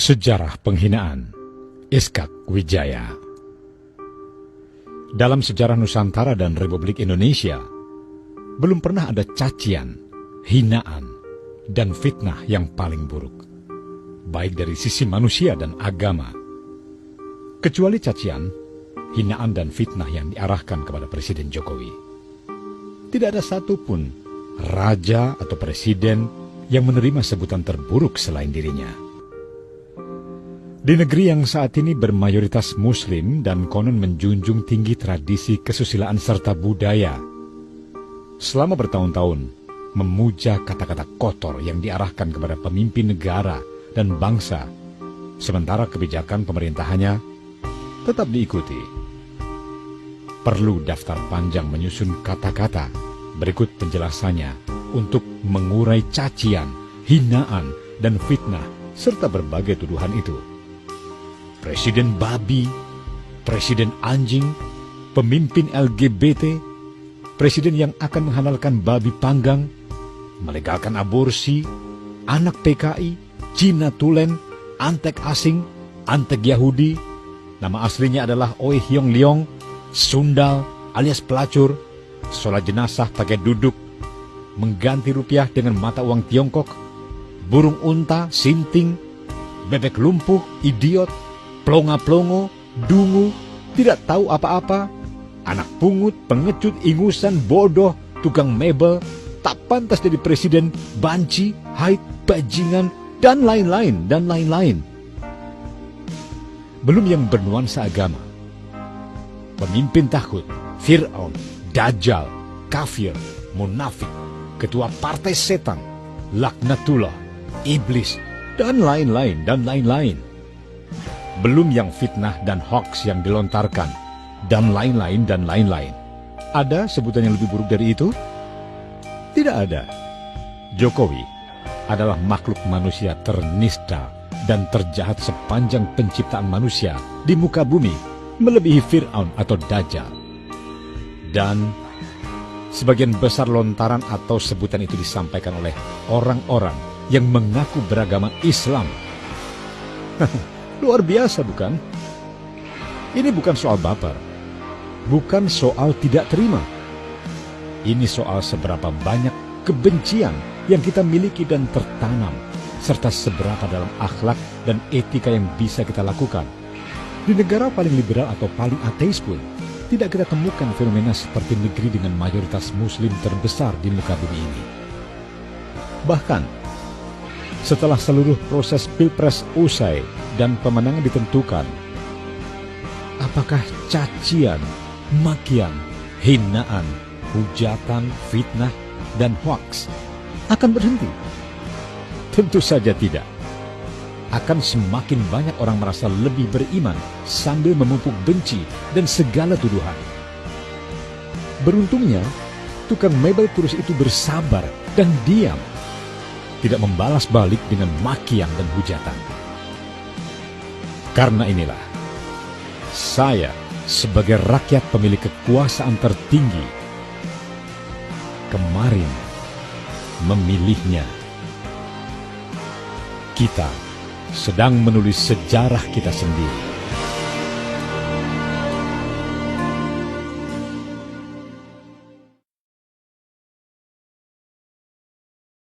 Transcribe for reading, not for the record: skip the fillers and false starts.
Sejarah penghinaan Iskak Wijaya. Dalam sejarah Nusantara dan Republik Indonesia, belum pernah ada cacian, hinaan, dan fitnah yang paling buruk, baik dari sisi manusia dan agama, kecuali cacian, hinaan, dan fitnah yang diarahkan kepada Presiden Jokowi. Tidak ada satupun raja atau presiden yang menerima sebutan terburuk selain dirinya. Di negeri yang saat ini bermayoritas Muslim dan konon menjunjung tinggi tradisi kesusilaan serta budaya, selama bertahun-tahun memuja kata-kata kotor yang diarahkan kepada pemimpin negara dan bangsa, sementara kebijakan pemerintahannya tetap diikuti. Perlu daftar panjang menyusun kata-kata, berikut penjelasannya untuk mengurai cacian, hinaan, dan fitnah serta berbagai tuduhan itu. Presiden babi, presiden anjing, pemimpin LGBT, presiden yang akan menghalalkan babi panggang, melegalkan aborsi, anak PKI, Cina tulen, antek asing, antek Yahudi, nama aslinya adalah Oi Hyong Leong, sundal alias pelacur, sholat jenazah pakai duduk, mengganti rupiah dengan mata uang Tiongkok, burung unta, sinting, bebek lumpuh, idiot, plonga-plongo, dungu, tidak tahu apa-apa, anak pungut, pengecut, ingusan, bodoh, tukang mebel, tak pantas jadi presiden, banci, haid, bajingan, dan lain-lain, dan lain-lain. Belum yang bernuansa agama. Pemimpin takhut, Fir'aun, Dajjal, kafir, munafik, ketua partai setan, laknatullah, iblis, dan lain-lain, dan lain-lain. Belum yang fitnah dan hoaks yang dilontarkan, dan lain-lain, dan lain-lain. Ada sebutan yang lebih buruk dari itu? Tidak ada. Jokowi adalah makhluk manusia ternista dan terjahat sepanjang penciptaan manusia di muka bumi, melebihi Fir'aun atau Dajjal. Dan sebagian besar lontaran atau sebutan itu disampaikan oleh orang-orang yang mengaku beragama Islam. Luar biasa, bukan? Ini bukan soal baper, bukan soal tidak terima. Ini soal seberapa banyak kebencian yang kita miliki dan tertanam, serta seberapa dalam akhlak dan etika yang bisa kita lakukan. Di negara paling liberal atau paling ateis pun, tidak kita temukan fenomena seperti negeri dengan mayoritas Muslim terbesar di muka bumi ini. Bahkan, setelah seluruh proses pilpres usai dan pemenangan ditentukan, apakah cacian, makian, hinaan, hujatan, fitnah, dan hoaks akan berhenti? Tentu saja tidak. Akan semakin banyak orang merasa lebih beriman sambil memupuk benci dan segala tuduhan. Beruntungnya, tukang mebel kurus itu bersabar dan diam, tidak membalas balik dengan makian dan hujatan. Karena inilah, saya sebagai rakyat pemilik kekuasaan tertinggi, kemarin memilihnya. Kita sedang menulis sejarah kita sendiri.